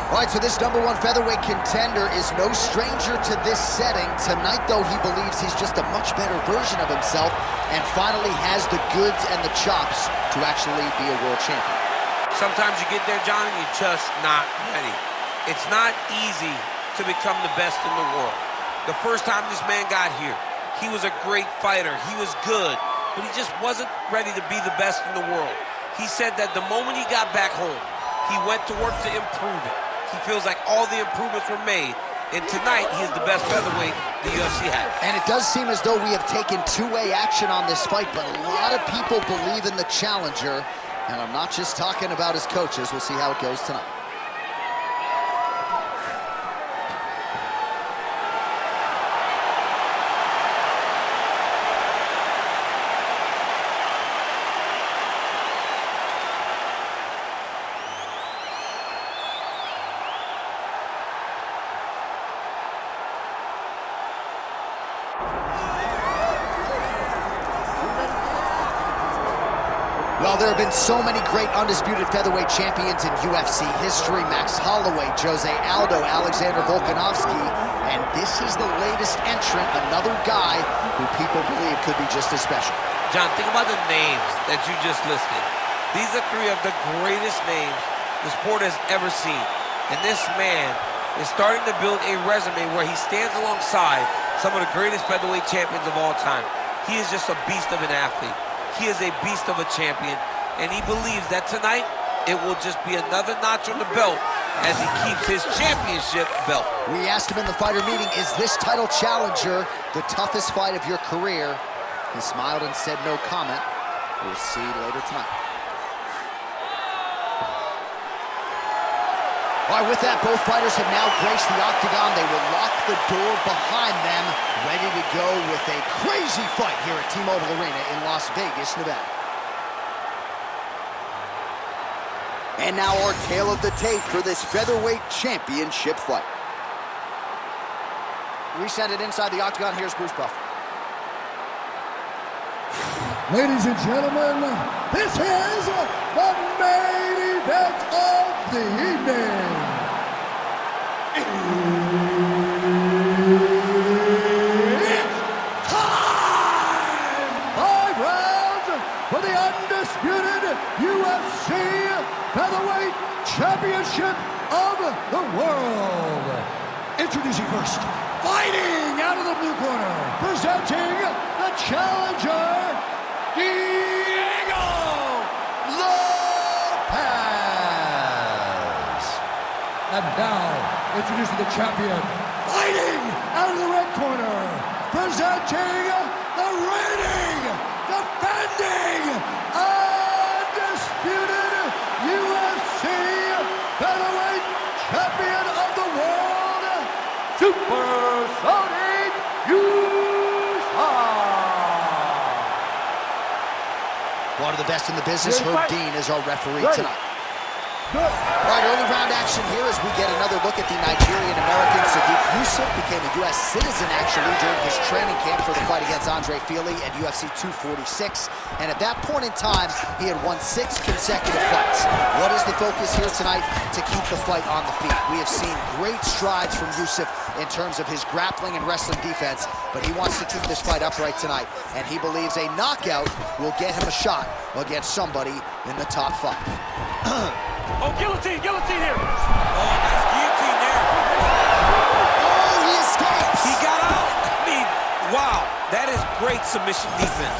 All right, so this #1 featherweight contender is no stranger to this setting. Tonight, though, he believes he's just a much better version of himself and finally has the goods and the chops to actually be a world champion. Sometimes you get there, John, and you're just not ready. It's not easy to become the best in the world. The first time this man got here, he was a great fighter. He was good, but he just wasn't ready to be the best in the world. He said that the moment he got back home, he went to work to improve it. He feels like all the improvements were made, and tonight he is the best featherweight the UFC has. And it does seem as though we have taken two-way action on this fight, but a lot of people believe in the challenger, and I'm not just talking about his coaches. We'll see how it goes tonight. Well, there have been so many great undisputed featherweight champions in UFC history. Max Holloway, Jose Aldo, Alexander Volkanovski, and this is the latest entrant, another guy who people believe could be just as special. John, think about the names that you just listed. These are three of the greatest names the sport has ever seen. And this man is starting to build a resume where he stands alongside some of the greatest featherweight champions of all time. He is just a beast of an athlete. He is a beast of a champion, and he believes that tonight it will just be another notch on the belt as he keeps his championship belt. We asked him in the fighter meeting, is this title challenger the toughest fight of your career? He smiled and said no comment. We'll see later tonight. All right, with that, both fighters have now graced the octagon. They will lock the door behind them, ready to go with a crazy fight here at T-Mobile Arena in Las Vegas, Nevada. And now our tale of the tape for this featherweight championship fight. We send it inside the octagon. Here's Bruce Buffer. Ladies and gentlemen, this is the main event of the evening. It's time! 5 rounds for the undisputed UFC Featherweight Championship of the world. Introducing first, fighting out of the blue corner, presenting the challenger, Diego Lopes. And now, introducing the champion, fighting out of the red corner, presenting the reigning, defending, undisputed UFC featherweight champion of the world, Super Sodiq Yusuff. One of the best in the business, Herb Dean, is our referee tonight. All right, early round action here as we get another look at the Nigerian-American Sodiq Yusuff. Became a U.S. citizen, actually, during his training camp for the fight against Andre Fili at UFC 246. And at that point in time, he had won 6 consecutive fights. What is the focus here tonight? To keep the fight on the feet. We have seen great strides from Yusuff in terms of his grappling and wrestling defense, but he wants to keep this fight upright tonight, and he believes a knockout will get him a shot against somebody in the top 5. Oh, guillotine here. Oh, nice guillotine there. Oh, he escapes. He got out. I mean, wow, that is great submission defense.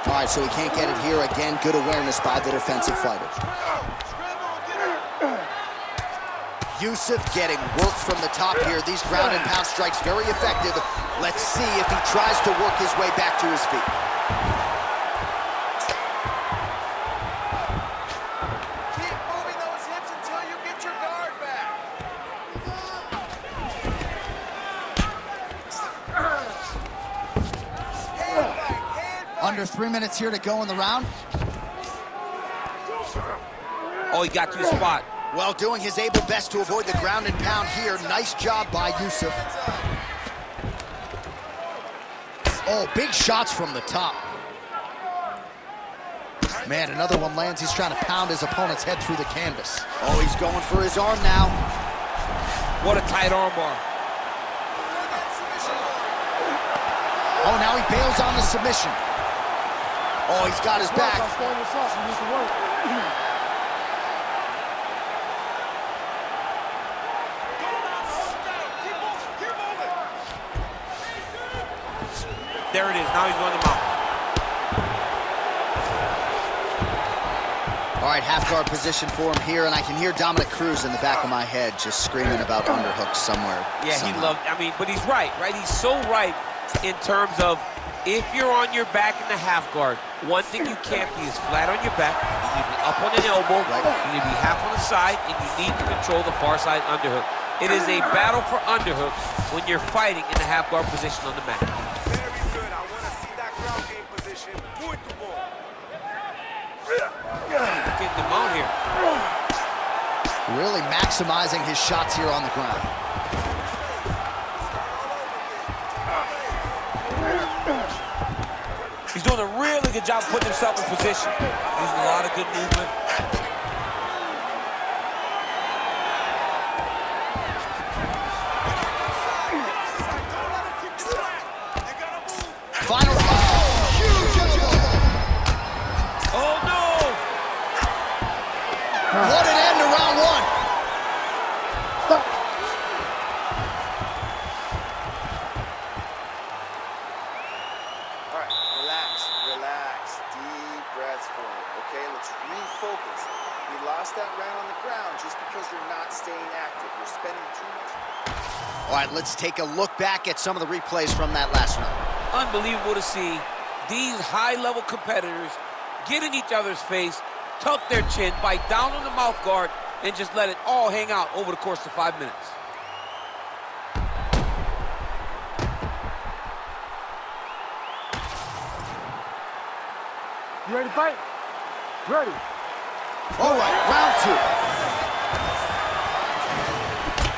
All right, so he can't get it here. Again, good awareness by the defensive fighter. Yusuff getting work from the top here. These ground and pound strikes very effective. Let's see if he tries to work his way back to his feet. Keep moving those hips until you get your guard back. Under 3 minutes here to go in the round. Oh, he got to the spot. Well, doing his able best to avoid the ground and pound here. Nice job by Yusuff. Oh, big shots from the top. Man, another one lands. He's trying to pound his opponent's head through the canvas. Oh, he's going for his arm now. What a tight arm bar. Oh, now he bails on the submission. Oh, he's got his back. There it is. Now he's running the mouth. All right, half guard position for him here, and I can hear Dominic Cruz in the back of my head just screaming about underhooks somewhere. Yeah, he loved, I mean, but he's right? He's so right in terms of if you're on your back in the half guard, one thing you can't be is flat on your back. You need to be up on an elbow, you need to be half on the side, and you need to control the far side underhook. It is a battle for underhooks when you're fighting in the half guard position on the mat. Getting them out here. Really maximizing his shots here on the ground. He's doing a really good job putting himself in position. Using a lot of good movement. Final. Oh, huge elbow. Oh, no. What an end to round one. All right, relax. Deep breaths for him. Okay, let's refocus. You lost that round on the ground just because you're not staying active. You're spending too much. All right, let's take a look back at some of the replays from that last round. Unbelievable to see these high-level competitors get in each other's face, tuck their chin, bite down on the mouth guard, and just let it all hang out over the course of 5 minutes. You ready to fight? Ready. All right, round two.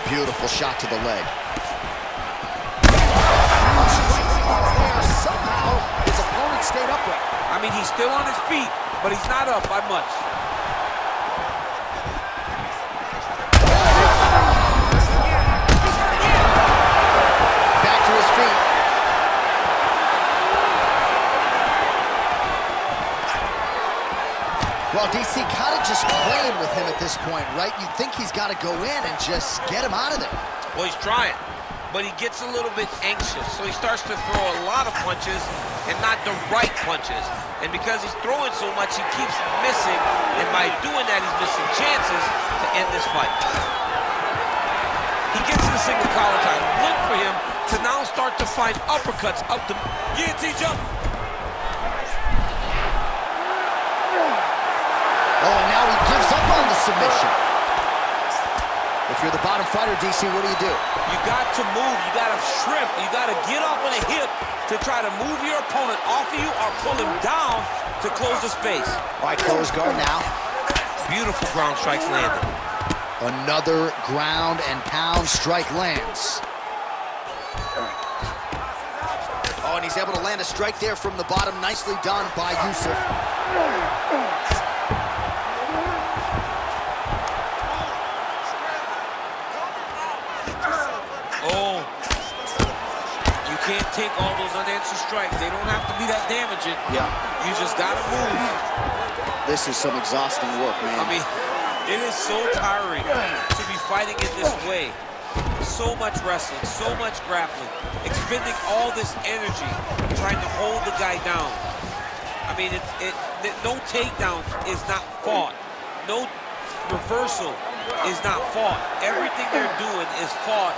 Beautiful shot to the leg. Somehow, his opponent stayed upright. I mean, he's still on his feet, but he's not up by much. Back to his feet. Well, DC kind of just playing with him at this point, right? You'd think he's got to go in and just get him out of there. Well, he's trying, but he gets a little bit anxious, so he starts to throw a lot of punches and not the right punches. And because he's throwing so much, he keeps missing, and by doing that, he's missing chances to end this fight. He gets the single collar tie. Look for him to now start to find uppercuts up the guillotine jump. Oh, and now he gives up on the submission. If you're the bottom fighter, DC, what do? You got to move. You got to shrimp. You got to get up on a hip to try to move your opponent off of you or pull him down to close the space. All right, close guard now. Beautiful ground strikes landed. Another ground and pound strike lands. Oh, and he's able to land a strike there from the bottom. Nicely done by Yusuff. Oh, you can't take all those unanswered strikes. They don't have to be that damaging. Yeah. You just got to move. This is some exhausting work, man. I mean, it is so tiring to be fighting in this way. So much wrestling, so much grappling, expending all this energy trying to hold the guy down. I mean, no takedown is not fought. No reversal is not fought. Everything they're doing is fought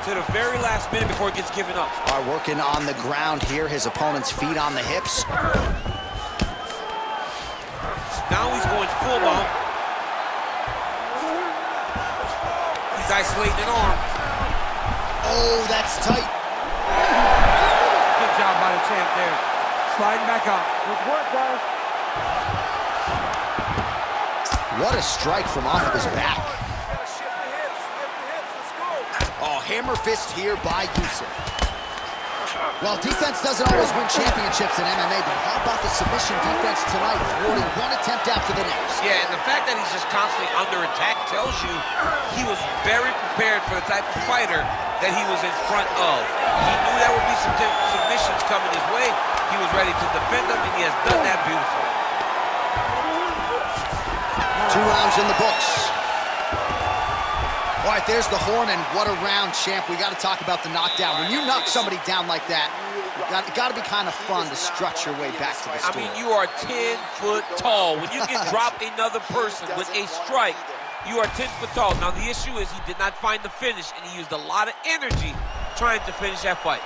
to the very last minute before it gets given up. Are working on the ground here. His opponent's feet on the hips. Now he's going full mount. He's isolating an arm. Oh, that's tight. Good job by the champ there. Sliding back out. Good work, guys. What a strike from off of his back. Shift the hips, let's go. Oh, hammer fist here by Yusuff. Well, defense doesn't always win championships in MMA, but how about the submission defense tonight, thwarting one attempt after the next? Yeah, and the fact that he's just constantly under attack tells you he was very prepared for the type of fighter that he was in front of. He knew there would be some submissions coming his way. He was ready to defend them, and he has done that beautifully. 2 rounds in the books. All right, there's the horn, and what a round, champ. We got to talk about the knockdown. When you knock somebody down like that, it got to be kind of fun to strut your way back to the stool. I mean, you are 10 foot tall. When you can drop another person with a strike, you are 10 foot tall. Now, the issue is he did not find the finish, and he used a lot of energy trying to finish that fight.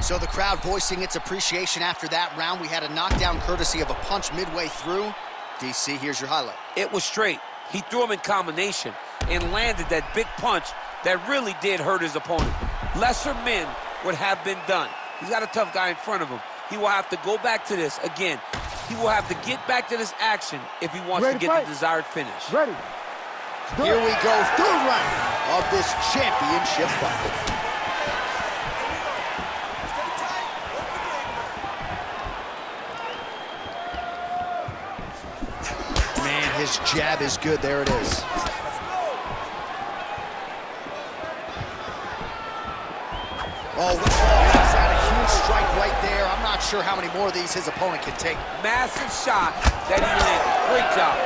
So the crowd voicing its appreciation after that round. We had a knockdown courtesy of a punch midway through. DC, here's your highlight. It was straight. He threw him in combination and landed that big punch that really did hurt his opponent. Lesser men would have been done. He's got a tough guy in front of him. He will have to go back to this again. He will have to get back to this action if he wants to get the desired finish. Ready. Here we go, 3rd round of this championship fight. His jab is good. There it is. Oh, he's had a huge strike right there. I'm not sure how many more of these his opponent can take. Massive shot that he landed. Great job.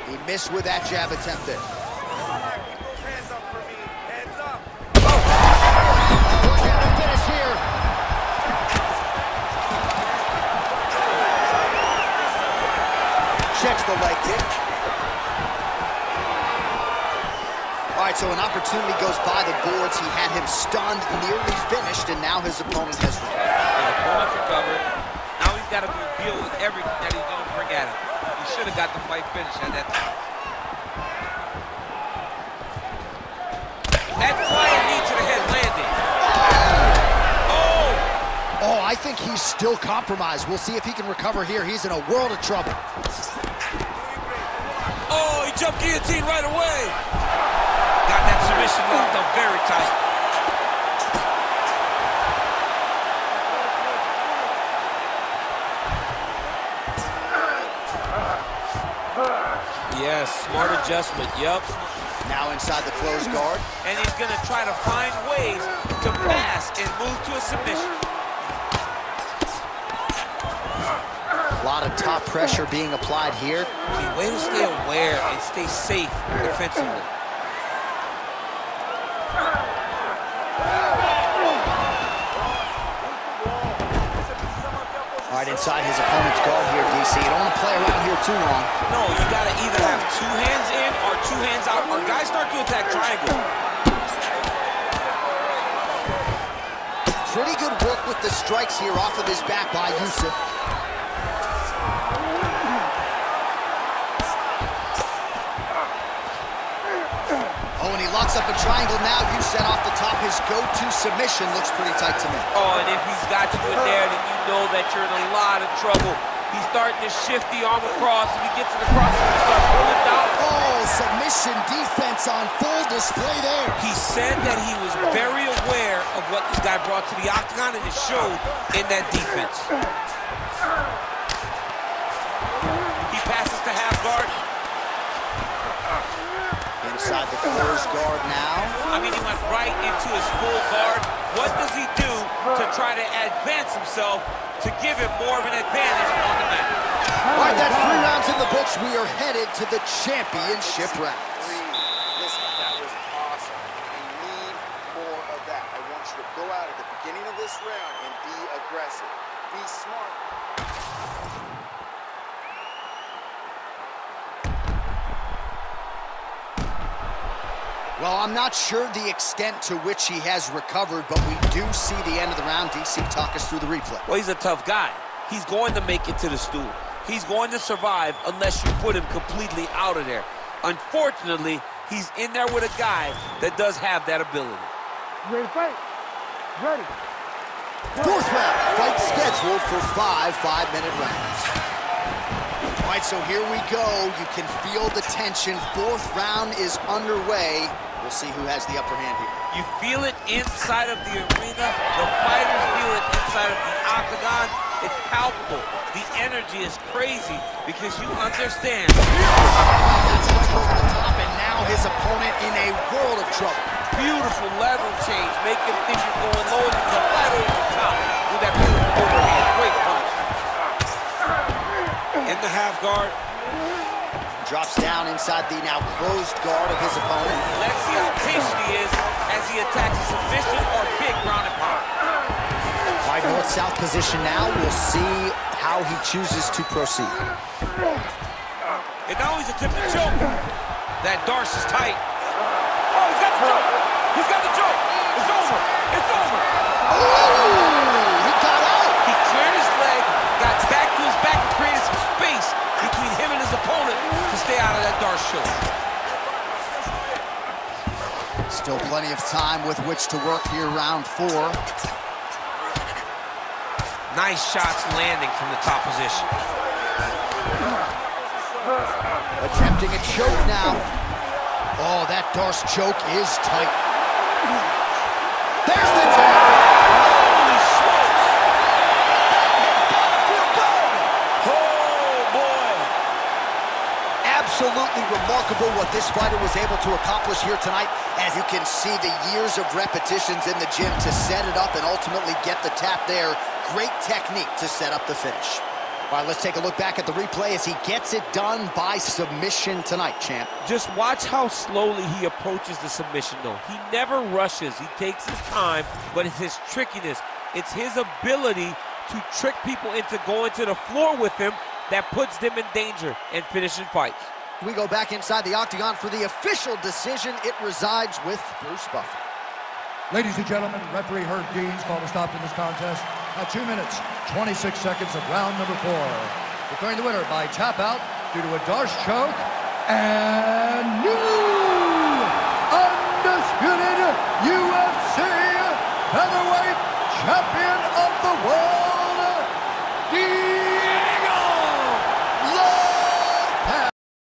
He missed with that jab attempt there. Hands up for me. Hands up. We're going to finish here. Checks the leg kick. All right, so an opportunity goes by the boards. He had him stunned, nearly finished, and now his opponent has recovered. His opponent's recovered. Now he's got to deal with everything that he's going to bring at him. He should have got the fight finished at that time. That flying knee to the head landed. Oh, I think he's still compromised. We'll see if he can recover here. He's in a world of trouble. Oh, he jumped guillotine right away. Got that submission locked up very tight. Yes, smart adjustment, yep. Now inside the closed guard. And he's going to try to find ways to pass and move to a submission. A lot of top pressure being applied here. The way to stay aware and stay safe defensively. All right, inside his opponent's guard here, DC. You don't want to play around here too long. No, you got to either have 2 hands in or 2 hands out, or guys start to attack triangle. Pretty good work with the strikes here off of his back by Yusuff. Oh, and he locks up a triangle now. You set off the top. His go-to submission looks pretty tight to me. Oh, and if he's got you in there, then you know that you're in a lot of trouble. He's starting to shift the arm across. If he gets it across, he's going to start pulling down. Oh, submission defense on full display there. He said that he was very aware of what this guy brought to the octagon, and it showed in that defense. He passes to half guard. Inside the closed guard now. I mean, he went right into his full guard. What does he do to try to advance himself to give him more of an advantage on the mat? All right, that's 3 rounds in the books. We are headed to the championship rounds. Listen, that was awesome. I need more of that. I want you to go out at the beginning of this round and be aggressive. Be smart. Well, I'm not sure the extent to which he has recovered, but we do see the end of the round. DC, talk us through the replay. Well, he's a tough guy. He's going to make it to the stool. He's going to survive unless you put him completely out of there. Unfortunately, he's in there with a guy that does have that ability. Ready to fight? Ready. 4th round, fight scheduled for 5 5-minute rounds. All All right, so here we go. You can feel the tension. Fourth round is underway. We'll see who has the upper hand here. You feel it inside of the arena. The fighters feel it inside of the octagon. It's palpable. The energy is crazy because you understand. That's right over the top, and now his opponent in a world of trouble. Beautiful level change, making think you're going low and come right over the top with that beautiful overhand. Great punch. In the half guard. Drops down inside the now closed guard of his opponent. Let's see how patient he is as he attacks a submission or big ground and pound. All right, north-south position now. We'll see how he chooses to proceed. And now he's attempting to choke. That Darce is tight. Oh, he's got the choke. He's got the choke. It's over. It's over. Oh, he got out. He cleared his leg, got back to his back, and created some space between him and his opponent to stay out of that Darce choke. Still plenty of time with which to work here, round 4. Nice shots landing from the top position. Attempting a choke now. Oh, that Darce choke is tight. There's the tap. Holy smokes! Oh, boy! Absolutely remarkable what this fighter was able to accomplish here tonight. As you can see, the years of repetitions in the gym to set it up and ultimately get the tap there. Great technique to set up the finish. All right, let's take a look back at the replay as he gets it done by submission tonight, champ. Just watch how slowly he approaches the submission, though. He never rushes. He takes his time, but it's his trickiness. It's his ability to trick people into going to the floor with him that puts them in danger and finishing fights. We go back inside the octagon for the official decision. It resides with Bruce Buffer. Ladies and gentlemen, referee Herb Dean's called a stop to this contest at 2 minutes, 26 seconds of round number 4. Declaring the winner by tap out due to a Darce choke and new